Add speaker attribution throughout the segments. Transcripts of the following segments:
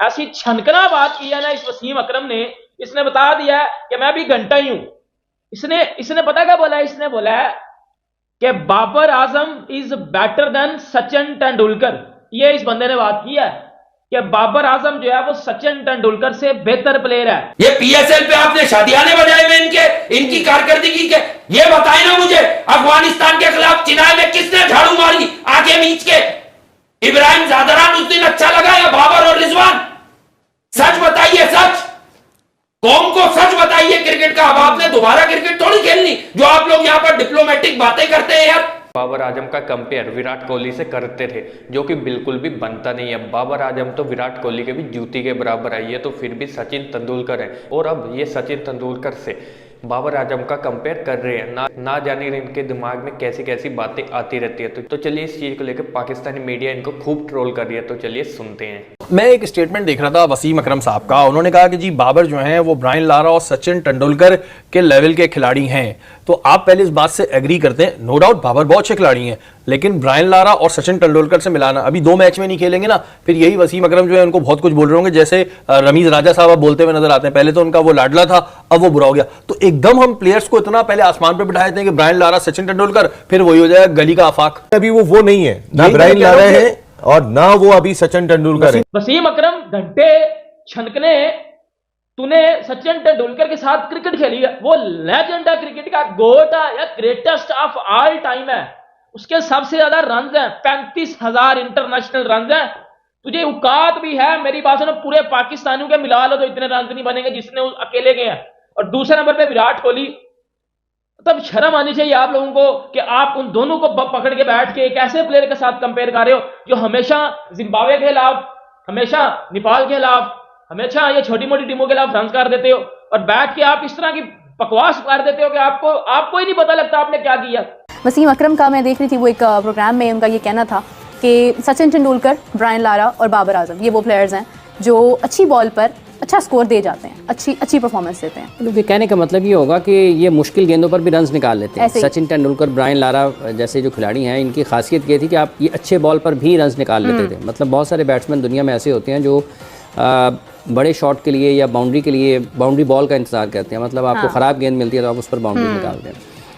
Speaker 1: ऐसी छनकना बात की है ना इस वसीम अकरम ने, इसने बता दिया है कि मैं भी घंटा ही हूं। इसने इसने पता क्या बोला है? इसने बोला है कि Babar Azam is better than Sachin Tendulkar. ये इस बंदे ने बात की है कि बाबर आजम जो है वो सचिन तेंदुलकर से बेहतर प्लेयर है।
Speaker 2: ये पीएसएल पे आपने शादियाने बजाए हुए इनकी कारकर्दगी के, ये बताए ना मुझे, अफगानिस्तान के खिलाफ चिनाई में किसने झाड़ू मारी आंखें मींच के? इब्राहिम जादरान उस दिन अच्छा लगा या बाबर और रिजवान? सच बताइए, सच, कौम को सच बताइए क्रिकेट का। अब आपने दोबारा क्रिकेट थोड़ी खेलनी जो आप लोग यहां पर डिप्लोमेटिक बातें करते हैं यार।
Speaker 3: बाबर आजम का कंपेयर विराट कोहली से करते थे, जो कि बिल्कुल भी बनता नहीं है। बाबर आजम तो विराट कोहली के भी जूती के बराबर आई है, तो फिर भी सचिन तेंदुलकर है। और अब ये सचिन तेंदुलकर से बाबर आजम का कंपेयर कर रहे हैं। ना जाने इनके दिमाग में कैसी कैसी बातें आती रहती है। तो चलिए इस चीज़ को लेकर पाकिस्तानी मीडिया इनको खूब ट्रोल कर रही है, तो चलिए सुनते हैं।
Speaker 4: मैं एक स्टेटमेंट देख रहा था वसीम अकरम साहब का। उन्होंने कहा कि जी बाबर जो हैं वो ब्रायन लारा और सचिन तेंदुलकर के लेवल के खिलाड़ी हैं। तो आप पहले इस बात से एग्री करते हैं? नो डाउट बाबर बहुत अच्छे खिलाड़ी हैं, लेकिन ब्रायन लारा और सचिन तेंदुलकर से मिलाना, अभी 2 मैच में नहीं खेलेंगे ना, फिर यही वसीम अकरम जो है उनको बहुत कुछ बोल रहे होंगे। जैसे रमीज राजा साहब बोलते हुए नजर आते हैं, पहले तो उनका वो लाडला था, अब वो बुरा हो गया। तो एकदम हम प्लेयर्स को इतना पहले आसमान पर बिठाए थे कि ब्रायन लारा सचिन तेंदुलकर, फिर वही हो जाएगा गली का आफाक।
Speaker 5: अभी वो नहीं है ना, ब्रायन लारा है और ना वो अभी सचिन तेंदुलकर है।
Speaker 1: वसीम अकरम घंटे छनकने, तूने सचिन तेंदुलकर के साथ क्रिकेट खेली है, वो लेजेंड है, क्रिकेट का गोट है या ग्रेटेस्ट ऑफ ऑल टाइम है। उसके सबसे ज्यादा रन हैं, 35,000 इंटरनेशनल रन हैं। तुझे औकात भी है, मेरी बात सुनो, पूरे पाकिस्तानियों के मिला लो तो इतने रन नहीं बनेंगे जिसने अकेले के हैं। और दूसरे नंबर पे विराट कोहली। तब शर्म आनी चाहिए आप लोगों को कि आप उन दोनों को पकड़ के बैठ के एक ऐसे प्लेयर के साथ कंपेयर कर रहे हो जो हमेशा जिम्बाब्वे के खिलाफ, हमेशा नेपाल के खिलाफ, हमेशा ये छोटी मोटी टीमों के खिलाफ रन कर देते हो, और बैठ के आप इस तरह की बकवास कर देते हो कि आपको ही नहीं पता लगता आपने क्या किया।
Speaker 6: वसीम अकरम का मैं देख रही थी, वो एक प्रोग्राम में उनका ये कहना था कि सचिन तेंदुलकर, ब्रायन लारा और बाबर आजम ये वो प्लेयर्स हैं जो अच्छी बॉल पर अच्छा स्कोर दे जाते हैं, अच्छी परफॉर्मेंस देते हैं।
Speaker 7: तो कहने का मतलब ये होगा कि ये मुश्किल गेंदों पर भी रन्स निकाल लेते हैं। सचिन तेंदुलकर, ब्रायन लारा जैसे जो खिलाड़ी हैं, इनकी खासियत ये थी कि आप ये अच्छे बॉल पर भी रन्स निकाल लेते थे। मतलब बहुत सारे बैट्समैन दुनिया में ऐसे होते हैं जो बड़े शॉट के लिए या बाउंड्री के लिए बाउंड्री बॉल का इंतजार करते हैं। मतलब आपको ख़राब गेंद मिलती है तो आप उस पर बाउंड्री निकालते हैं।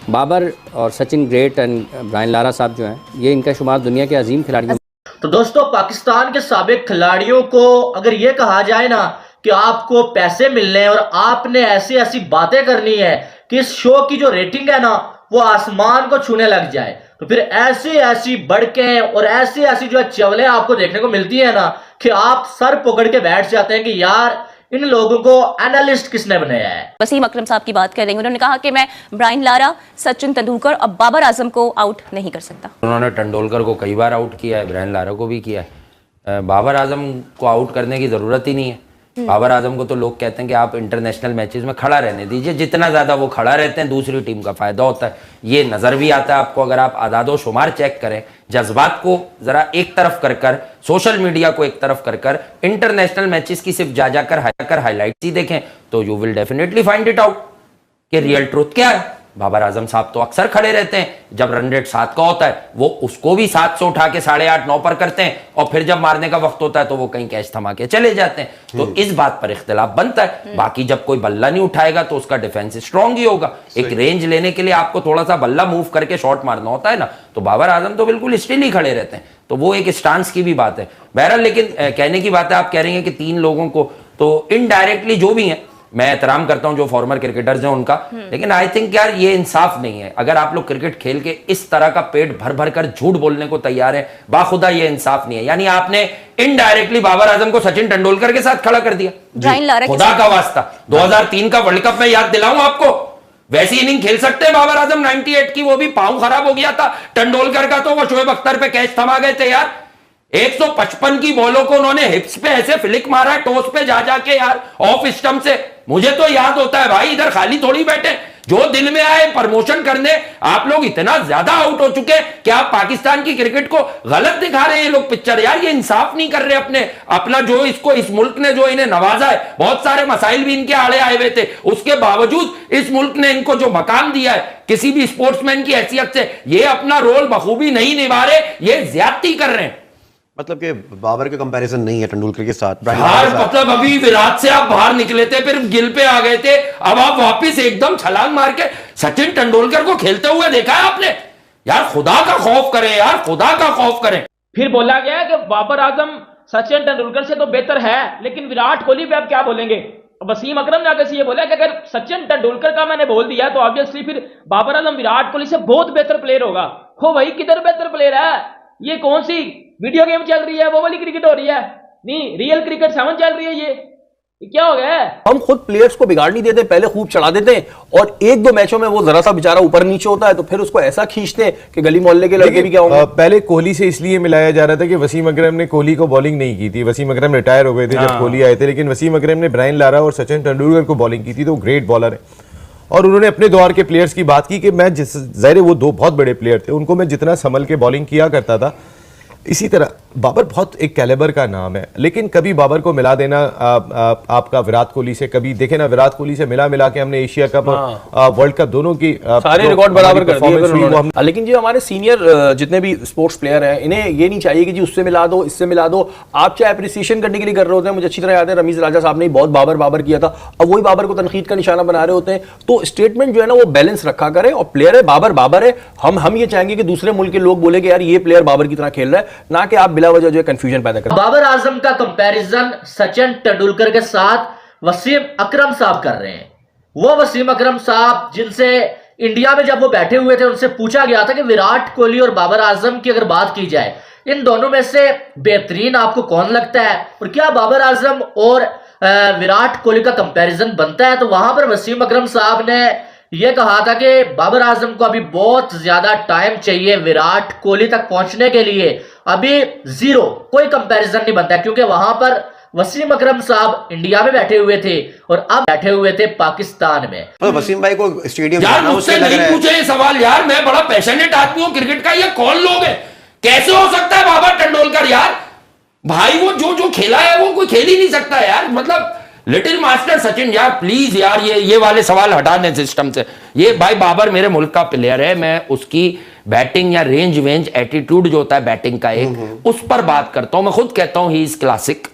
Speaker 7: बाबर और Sachin great and Brian Lara साहब जो हैं, ये इनका शुमार दुनिया के अजीम खिलाड़ियों।
Speaker 8: तो दोस्तों, पाकिस्तान के साबिक खिलाड़ियों को अगर ये कहा जाए ना कि आपको पैसे मिलने हैं और आपने ऐसी ऐसी बातें करनी है कि इस शो की जो रेटिंग है ना वो आसमान को छूने लग जाए, तो फिर ऐसी ऐसी बड़कें और ऐसी ऐसी जो चवलें आपको देखने को मिलती है ना कि आप सर पकड़ के बैठ जाते हैं कि यार इन लोगों को एनालिस्ट किसने बनाया है।
Speaker 9: वसीम अकरम साहब की बात करेंगे, उन्होंने कहा कि मैं ब्रायन लारा, सचिन तेंदुलकर और बाबर आजम को आउट नहीं कर सकता।
Speaker 2: उन्होंने तेंदुलकर को कई बार आउट किया है, ब्रायन लारा को भी किया है। बाबर आजम को आउट करने की जरूरत ही नहीं है। बाबर आजम को तो लोग कहते हैं कि आप इंटरनेशनल मैचेस में खड़ा रहने दीजिए, जितना ज्यादा वो खड़ा रहते हैं दूसरी टीम का फायदा होता है। ये नजर भी आता है आपको अगर आप आदादो शुमार चेक करें, जज्बात को जरा एक तरफ कर सोशल मीडिया को एक तरफ कर इंटरनेशनल मैचेस की सिर्फ जाकर हाईलाइट्स ही देखें तो you will definitely find it out कि रियल ट्रूथ क्या है। बाबर आजम साहब तो अक्सर खड़े रहते हैं, जब रन रेट 7 का होता है वो उसको भी 7 से उठा के 8.5-9 पर करते हैं, और फिर जब मारने का वक्त होता है तो वो कहीं कैच थमा के चले जाते हैं। तो इस बात पर इख्तिलाफ बनता है। बाकी जब कोई बल्ला नहीं उठाएगा तो उसका डिफेंस स्ट्रांग ही होगा। एक रेंज लेने के लिए आपको थोड़ा सा बल्ला मूव करके शॉट मारना होता है ना, तो बाबर आजम तो बिल्कुल स्टिल ही खड़े रहते हैं। तो वो एक स्टांस की भी बात है। बहरहाल, लेकिन कहने की बात है, आप कह रहे हैं कि 3 लोगों को, तो इनडायरेक्टली जो भी है, मैं एहतराम करता हूं जो फॉर्मर क्रिकेटर्स हैं उनका, लेकिन आई थिंक यार ये इंसाफ नहीं है। अगर आप लोग क्रिकेट खेल के इस तरह का पेट भर भर कर झूठ बोलने को तैयार है, बाखुदा ये इंसाफ नहीं है। यानी आपने इनडायरेक्टली बाबर आजम को सचिन तेंदुलकर के साथ खड़ा कर दिया। खुदा का वास्ता, 2003 का वर्ल्ड कप में याद दिलाऊं आपको, वैसी इनिंग खेल सकते हैं बाबर आजम 98 की, वो भी पांव खराब हो गया था। तेंदुलकर का तो वो शोएब अख्तर पे कैच थमा गए थे यार। 155 की बॉलों को उन्होंने हिप्स पे ऐसे फ्लिक मारा, टोस पे जाके यार, ऑफ स्टंप से। मुझे तो याद होता है भाई, इधर खाली थोड़ी बैठे, जो दिल में आए प्रमोशन करने। आप लोग इतना ज्यादा आउट हो चुके कि आप पाकिस्तान की क्रिकेट को गलत दिखा रहे हैं। ये लोग पिक्चर, यार ये इंसाफ नहीं कर रहे अपना जो इस मुल्क ने जो इन्हें नवाजा है, बहुत सारे मसाइल भी इनके आड़े आए हुए थे, उसके बावजूद इस मुल्क ने इनको जो मकाम दिया है किसी भी स्पोर्ट्समैन की हैसियत से, ये अपना रोल बखूबी नहीं निभा रहे, ये ज्यादती कर रहे हैं।
Speaker 10: मतलब कि बाबर का कंपैरिजन नहीं है तेंदुलकर के साथ, ब्रायन
Speaker 2: यार
Speaker 10: लारा के साथ।
Speaker 2: मतलब अभी विराट से आप बाहर निकले थे, फिर गिल पे आ गए थे, अब आप वापिस एकदम छलांग मार के सचिन तेंदुलकर को खेलते हुए देखा है आपने? यार खुदा का खौफ करें यार, खुदा का खौफ करें।
Speaker 1: फिर बोला गया कि बाबर आजम सचिन तेंदुलकर से तो बेहतर है, लेकिन विराट कोहली पे आप क्या बोलेंगे? वसीम अकरम ने आगे से ये बोला कि अगर सचिन तेंदुलकर का मैंने बोल दिया तो ऑब्वियसली फिर बाबर आजम विराट कोहली से बहुत बेहतर प्लेयर होगा। हो भाई, किधर बेहतर प्लेयर है? ये कौन सी वीडियो गेम चल रही है? वो वाली क्रिकेट हो रही है? नहीं, रियल क्रिकेट 7 चल रही है। ये क्या हो गया है?
Speaker 4: हम खुद प्लेयर्स को बिगाड़ नहीं देते, पहले खूब चढ़ा देते हैं और एक दो मैचों में वो जरा सा बेचारा ऊपर नीचे होता है तो फिर उसको ऐसा खींचते हैं कि गली मोहल्ले के लड़के भी क्या होंगे।
Speaker 5: पहले कोहली से इसलिए मिलाया जा रहा था कि वसीम अकरम ने कोहली को बॉलिंग नहीं की थी। वसीम अकरम रिटायर हो गए थे जब कोहली आए थे, लेकिन वसीम अकरम ने ब्रायन लारा और सचिन तेंदुलकर को बॉलिंग की थी, तो ग्रेट बॉलर है। और उन्होंने अपने दौर के प्लेयर्स की बात की कि मैं ज़ाहिर वो दो बहुत बड़े प्लेयर थे, उनको मैं जितना संभल के बॉलिंग किया करता था, इसी तरह बाबर बहुत एक कैलिबर का नाम है। लेकिन कभी बाबर को मिला देना आपका विराट कोहली से, कभी देखे ना विराट कोहली से मिला के हमने एशिया कप वर्ल्ड कप दोनों की
Speaker 4: सारे रिकॉर्ड बराबर कर दिए उन्होंने। लेकिन जो हमारे सीनियर जितने भी स्पोर्ट्स प्लेयर हैं, इन्हें ये नहीं चाहिए कि जी उससे मिला दो, इससे मिला दो। आप चाहे अप्रिसिएशन करने के लिए कर रहे होते हैं, मुझे अच्छी तरह याद है रमीज राजा साहब ने बहुत बाबर किया था, अब वही बाबर को तनकीद का निशाना बना रहे होते हैं। तो स्टेटमेंट जो है ना वो बैलेंस रखा करें, और प्लेयर है बाबर है, हम ये चाहेंगे कि दूसरे मुल्क के लोग बोले कि यार ये प्लेयर बाबर की तरह खेल रहा है, ना कि आप बिला वजह जो है कंफ्यूजन पैदा कर।
Speaker 8: बाबर आजम का कंपैरिजन सचिन तेंदुलकर के साथ वसीम अकरम साहब कर रहे हैं। वो वसीम अकरम साहब जिनसे इंडिया में जब वो बैठे हुए थे उनसे पूछा गया था कि विराट कोहली और बाबर आजम की अगर बात की जाए, इन दोनों में से बेहतरीन आपको कौन लगता है, और क्या बाबर आजम और विराट कोहली का कंपैरिजन बनता है? तो वहां पर वसीम अकरम साहब ने यह कहा था कि बाबर आजम को अभी बहुत ज्यादा टाइम चाहिए विराट कोहली तक पहुंचने के लिए, अभी जीरो, कोई कंपैरिजन नहीं बनता, क्योंकि वहां पर वसीम अकरम साहब इंडिया में बैठे हुए थे और अब बैठे हुए थे पाकिस्तान में।
Speaker 10: तो वसीम भाई को स्टेडियम
Speaker 2: यार मुझसे नहीं पूछे ये सवाल यार, मैं बड़ा पैशनेट आदमी हूं क्रिकेट का। ये कौन लोग है? कैसे हो सकता है बाबर तेंदुलकर? यार भाई वो जो खेला है वो कोई खेल ही नहीं सकता यार। मतलब लिटिल मास्टर सचिन यार प्लीज यार, ये वाले सवाल हटा दें सिस्टम से। ये भाई बाबर मेरे मुल्क का प्लेयर है, मैं उसकी बैटिंग या रेंज वेंज एटीट्यूड जो होता है बैटिंग का एक, उस पर बात करता हूं। मैं खुद कहता हूं ही इज क्लासिक,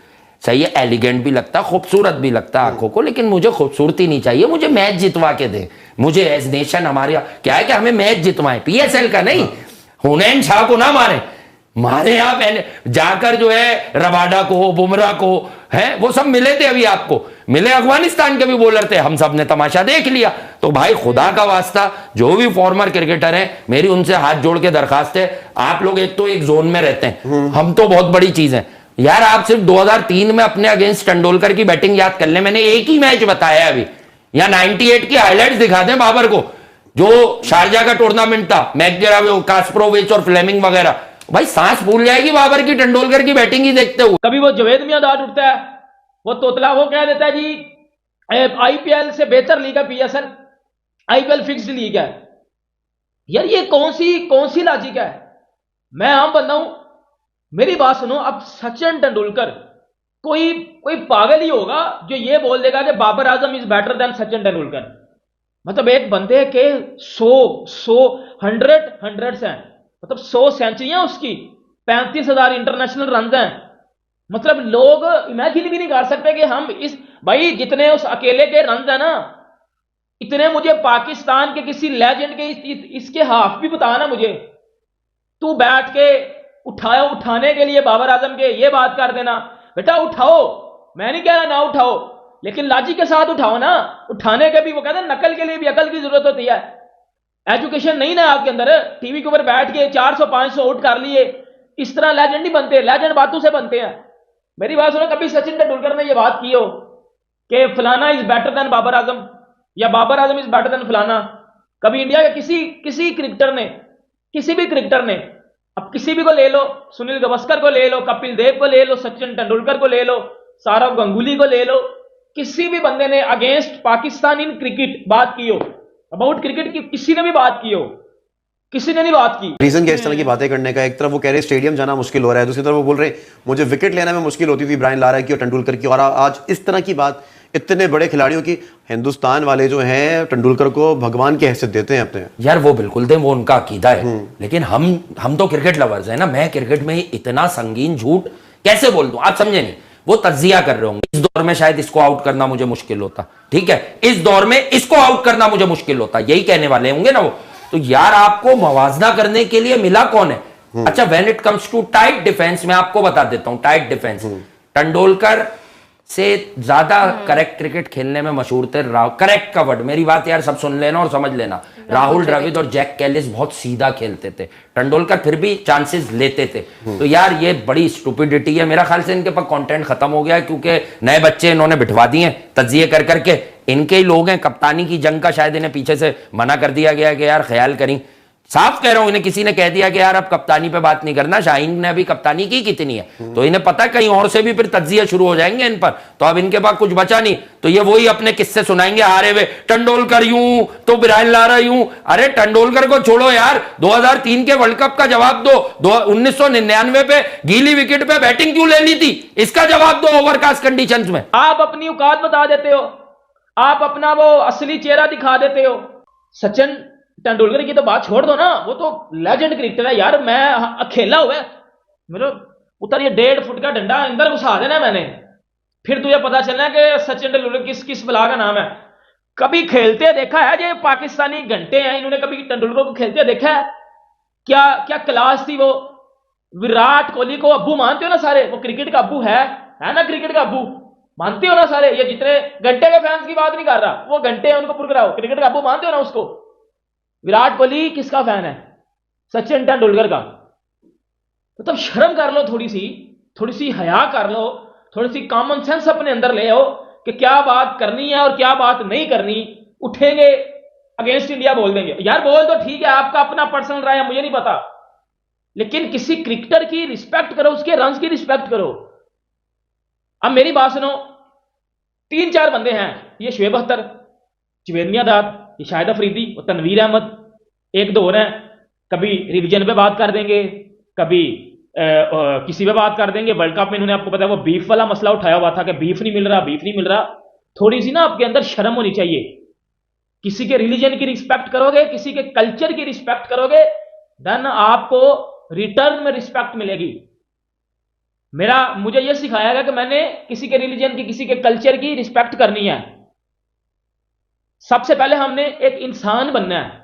Speaker 2: सही है, एलिगेंट भी लगता है, खूबसूरत भी लगता है आंखों को, लेकिन मुझे खूबसूरती नहीं चाहिए, मुझे मैच जितवा के दे। मुझे एज नेशन हमारे क्या है कि हमें मैच जितवाएं, PSL का नहीं, हुनैन शाह को ना मारे आप जाकर जो है रबाडा को, बुमराह को, है वो सब मिले थे, अभी आपको मिले अफगानिस्तान के भी बॉलर थे, हम सब ने तमाशा देख लिया। तो भाई खुदा का वास्ता जो भी फॉर्मर क्रिकेटर हैं, मेरी उनसे हाथ जोड़ के दरखास्त है, आप लोग एक तो एक जोन में रहते हैं, हम तो बहुत बड़ी चीज है यार। आप सिर्फ 2003 में अपने अगेंस्ट तेंदुलकर की बैटिंग याद कर ले, मैंने एक ही मैच बताया अभी, या 98 की हाईलाइट्स दिखा दें बाबर को, जो शारजा का टूर्नामेंट था, मैकग्रा, कास्परोविच और फ्लेमिंग वगैरह, भाई सांस भूल जाएगी बाबर की तेंदुलकर की बैटिंग ही देखते हुए।
Speaker 1: कभी वो जवेद मियांदाद उठता है, वो तोतला, वो कह देता है जी IPL से बेहतर लीग है PSL, IPL फिक्स्ड लीग है। यार ये कौन सी लॉजिक है? मैं आम बंदा हूं, मेरी बात सुनो। अब सचिन तेंदुलकर, कोई पागल ही होगा जो ये बोल देगा कि Babar Azam is better than Sachin Tendulkar. मतलब एक बंदे के 100 हैं, मतलब 100 सेंचुरियां उसकी, 35,000 इंटरनेशनल रन हैं। मतलब लोग इमेजिन भी नहीं कर सकते कि हम इस, भाई जितने उस अकेले के रन है ना, इतने मुझे पाकिस्तान के किसी लेजेंड के इसके हाफ भी बता ना मुझे। तू बैठ के उठाने के लिए बाबर आजम के ये बात कर देना, बेटा उठाओ, मैं नहीं कह रहा ना उठाओ, लेकिन लॉजिक के साथ उठाओ ना। उठाने के भी वो कहते हैं नकल के लिए भी अकल की जरूरत होती है। एजुकेशन नहीं ना आपके अंदर, टीवी के ऊपर बैठ के 400-500 आउट कर लिए, इस तरह लेजेंड नहीं बनते, लेजेंड बातों से बनते हैं। मेरी बात सुनो, कभी सचिन तेंदुलकर ने यह बात की हो कि फलाना is better then Babar Azam, या Babar Azam is better then फलाना? कभी इंडिया के किसी क्रिकेटर ने, किसी भी क्रिकेटर ने, अब किसी भी को ले लो, सुनील गावस्कर को ले लो, कपिल देव को ले लो, सचिन तेंदुलकर को ले लो, सौरव गांगुली को ले लो, किसी भी बंदे ने अगेंस्ट पाकिस्तान इन क्रिकेट बात की हो, अबाउट क्रिकेट की किसी ने भी बात की हो? किसी ने नहीं बात की।
Speaker 10: रीजन क्या इस तरह की बातें करने का? एक तरफ वो कह रहे स्टेडियम जाना मुश्किल हो रहा है, दूसरी तरफ वो बोल रहे मुझे विकेट लेना में मुश्किल होती थी ब्रायन लारा की और तेंदुलकर की, और आज इस तरह की बात इतने बड़े खिलाड़ियों की हिंदुस्तान वाले जो हैं तेंदुलकर को भगवान की हैसियत देते हैं अपने।
Speaker 2: यार वो बिल्कुल दें, वो उनका अकीदा है, लेकिन हम तो क्रिकेट लवर्स हैं ना। मैं क्रिकेट में इतना संगीन झूठ कैसे बोल दूं, आप समझे नहीं। वो तज्जिया कर रहे होंगे, इस दौर में शायद इसको आउट करना मुझे मुश्किल होता, ठीक है, इस दौर में इसको आउट करना मुझे मुश्किल होता, यही कहने वाले होंगे ना वो। तो यार आपको मवाजना करने के लिए मिला कौन है? अच्छा, when it comes to tight defence, मैं आपको बता देता हूं टाइट डिफेंस, तेंदुलकर से ज्यादा करेक्ट क्रिकेट खेलने में मशहूर थे करेक्ट का वर्ड, मेरी बात यार सब सुन लेना और समझ लेना, राहुल द्रविड़ और जैक कैलिस बहुत सीधा खेलते थे, तेंदुलकर फिर भी चांसेस लेते थे। तो यार ये बड़ी स्टूपिडिटी है, मेरा ख्याल से इनके पास कंटेंट खत्म हो गया है, क्योंकि नए बच्चे इन्होंने बिठवा दिए तज्जिए कर करके, इनके ही लोग हैं। कप्तानी की जंग का शायद इन्हें पीछे से मना कर दिया गया कि यार ख्याल करें, साफ कह रहा हूं, इन्हें किसी ने कह दिया कि यार अब कप्तानी पे बात नहीं करना। शाहीन ने अभी कप्तानी की कितनी है, तो इन्हें पता है कहीं और से भी फिर तज्जिया शुरू हो जाएंगे इन पर, तो अब इनके पास कुछ बचा नहीं, तो ये वही अपने किस्से सुनाएंगे हारे हुए, तेंदुलकर यूं तो ब्रायन लारा यूं। अरे तेंदुलकर को छोड़ो यार, 2003 के वर्ल्ड कप का जवाब दो, 1999 पे गीली विकेट पे बैटिंग क्यों ले ली थी, इसका जवाब दो ओवरकास्ट कंडीशंस में।
Speaker 1: आप अपनी औकात बता देते हो, आप अपना वो असली चेहरा दिखा देते हो। सचिन तेंदुलकर की तो बात छोड़ दो ना, वो तो लेजेंड क्रिकेटर है यार। मैं अकेला हुआ है, मेरे उतर ये 1.5 फुट का डंडा अंदर घुसा देना मैंने, फिर तुझे पता चलना है कि सचिन तेंदुलकर किस बला का नाम है। कभी खेलते देखा है? ये पाकिस्तानी घंटे हैं, इन्होंने कभी तेंदुलकर को खेलते देखा है? क्या क्या क्लास थी वो। विराट कोहली को अब्बू मानते हो ना सारे, वो क्रिकेट का अब्बू है ना, क्रिकेट का अब्बू मानते हो ना सारे। ये जितने घंटे के फैंस की बात नहीं कर रहा, वो घंटे हैं उनको पुरकराओ, क्रिकेट का अब्बू मानते हो ना उसको। विराट कोहली किसका फैन है? सचिन तेंदुलकर का। तो तब शर्म कर लो, थोड़ी सी हया कर लो, थोड़ी सी कॉमन सेंस अपने अंदर ले आओ कि क्या बात करनी है और क्या बात नहीं करनी। उठेंगे अगेंस्ट इंडिया बोल देंगे, यार बोल दो, ठीक है, आपका अपना पर्सनल राय है, मुझे नहीं पता, लेकिन किसी क्रिकेटर की रिस्पेक्ट करो, उसके रन्स की रिस्पेक्ट करो। अब मेरी बात सुनो, 3-4 बंदे हैं, ये शुएब अख्तर, जुवेद मियांदाद, ये शाहिद अफरीदी और तनवीर अहमद, एक दो और हैं, कभी रिलीजन पे बात कर देंगे, कभी किसी पे बात कर देंगे। वर्ल्ड कप में इन्होंने, आपको पता है, वो बीफ वाला मसला उठाया हुआ था कि बीफ नहीं मिल रहा। थोड़ी सी ना आपके अंदर शर्म होनी चाहिए। किसी के रिलीजन की रिस्पेक्ट करोगे, किसी के कल्चर की रिस्पेक्ट करोगे, देन आपको रिटर्न में रिस्पेक्ट मिलेगी। मुझे यह सिखाया गया कि मैंने किसी के रिलीजन की, किसी के कल्चर की रिस्पेक्ट करनी है। सबसे पहले हमने एक इंसान बनना है।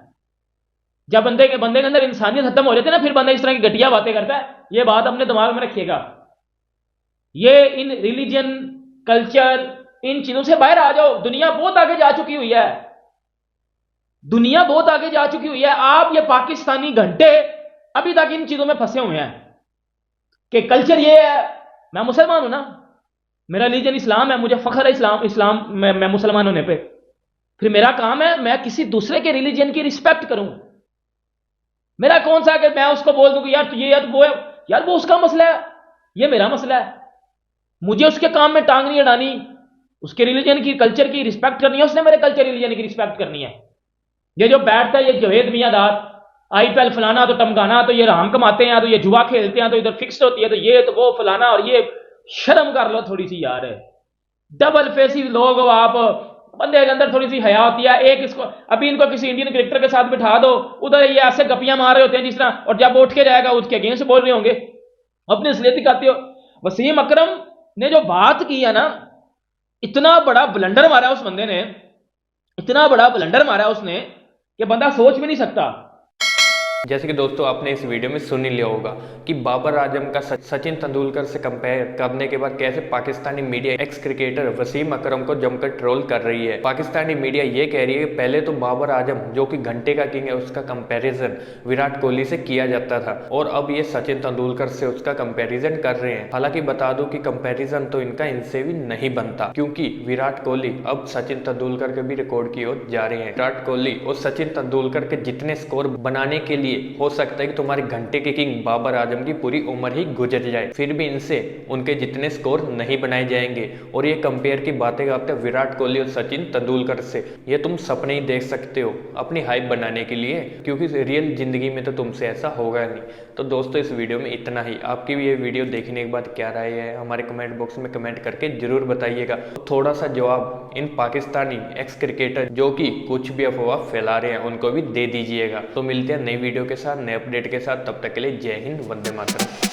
Speaker 1: जब बंदे के अंदर इंसानियत खत्म हो जाती है ना, फिर बंदा इस तरह की घटिया बातें करता है। ये बात अपने दिमाग में रखिएगा। ये इन रिलीजन, कल्चर, इन चीजों से बाहर आ जाओ। दुनिया बहुत आगे जा चुकी हुई है, दुनिया बहुत आगे जा चुकी हुई है। आप ये पाकिस्तानी घंटे अभी तक इन चीजों में फंसे हुए हैं कि कल्चर ये है। मैं मुसलमान हूं ना, मेरा रिलीजन इस्लाम है, मुझे फख्र है इस्लाम मैं मुसलमान होने पे। फिर मेरा काम है मैं किसी दूसरे के रिलीजन की रिस्पेक्ट करूं। मेरा कौन सा कि मैं उसको बोल दूं कि यार तू ये है, वो है, यार वो उसका मसला है, ये मेरा मसला है। मुझे उसके काम में टांग नहीं अड़ानी, उसके रिलीजन की, कल्चर की रिस्पेक्ट करनी है, उसने मेरे कल्चर रिलीजन की रिस्पेक्ट करनी है। ये जो बैठता है ये जुवेद मियांदाद, IPL फलाना तो टमकाना, तो ये राम कमाते हैं, तो ये जुआ खेलते हैं, तो इधर फिक्स होती है, तो ये तो वो फलाना, और ये शर्म कर लो थोड़ी सी यार। डबल फेसी लोग हो आप, बंदे के अंदर थोड़ी सी हया होती है। एक इसको अभी इनको किसी इंडियन क्रिकेटर के साथ बिठा दो, उधर ये ऐसे गपियां मार रहे होते हैं जिस तरह, और जब उठ के जाएगा उसके अगेंस्ट बोल रहे होंगे, अपनी असलियत दिखाते हो। वसीम अकरम ने जो बात की है ना, इतना बड़ा ब्लंडर मारा उस बंदे ने, इतना बड़ा ब्लंडर मारा उसने कि बंदा सोच भी नहीं सकता।
Speaker 3: जैसे कि दोस्तों आपने इस वीडियो में सुन ही लिया होगा कि बाबर आजम का सचिन तेंदुलकर से कंपेयर करने के बाद कैसे Pakistani media ex cricketer Wasim Akram को जमकर ट्रोल कर रही है। पाकिस्तानी मीडिया ये कह रही है कि पहले तो बाबर आजम जो कि घंटे का किंग है उसका कंपैरिजन विराट कोहली से किया जाता था, और अब ये सचिन तेंदुलकर से उसका कंपैरिजन कर रहे हैं। हालांकि बता दूं कि कंपैरिजन तो इनका इनसे भी नहीं बनता, क्योंकि विराट कोहली अब सचिन तेंदुलकर के भी रिकॉर्ड की ओर जा रहे हैं। विराट कोहली और सचिन तेंदुलकर के जितने स्कोर बनाने के लिए लिए हो सकता है कि तुम्हारे घंटे के किंग बाबर आजम की पूरी उम्र ही गुजर जाए, फिर भी इनसे उनके जितने स्कोर नहीं बनाए जाएंगे। और ये कंपेयर की बातें करते हैं विराट कोहली और सचिन तेंदुलकर से, ये तुम सपने ही देख सकते हो अपनी हाइप बनाने के लिए, क्योंकि रियल जिंदगी में तो तुमसे ऐसा होगा नहीं। तो दोस्तों इस वीडियो में इतना ही। आपकी भी ये वीडियो देखने के बाद क्या राय है हमारे कमेंट बॉक्स में कमेंट करके जरूर बताइएगा। थोड़ा सा जवाब इन पाकिस्तानी एक्स क्रिकेटर जो कि कुछ भी अफवाह फैला रहे हैं उनको भी दे दीजिएगा। तो मिलते हैं नई वीडियो के साथ, नए अपडेट के साथ, तब तक के लिए जय हिंद, वंदे मातरम।